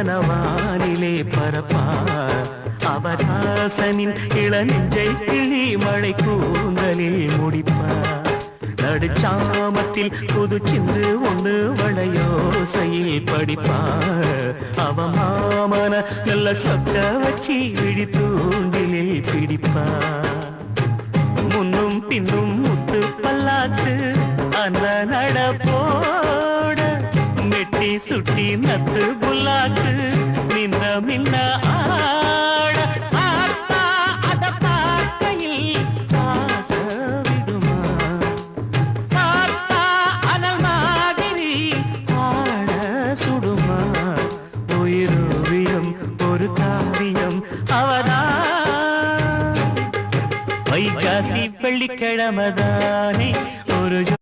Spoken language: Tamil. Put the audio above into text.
வனவானிலே பரப்பார் அவதாசனின் இளநெஞ்சை கிளி மழை கூந்தலில் முடிப்பார் நடுச்சாமத்தில் புது சிந்து ஒன்று வளையோசையில் படிப்பார் அவ மாமன நல்ல சொக்க வச்சி விழி தூண்டிலில் பிடிப்பார் முன்னும் பின்னும் முத்து பல்லாக்கு அண்ண நடப்போட மெட்டி சுட்டி நத்து புல்லாக்கு நின்ன மின்ன ஆட பார்த்தா அத பார்க்கையில் ஆச விடுமா பார்த்தா அனல் மாதிரி ஆட சுடுமா உயிரோவியம் ஒரு காவியம் அவதான் வைகாசி வெள்ளிக்கிழமதானே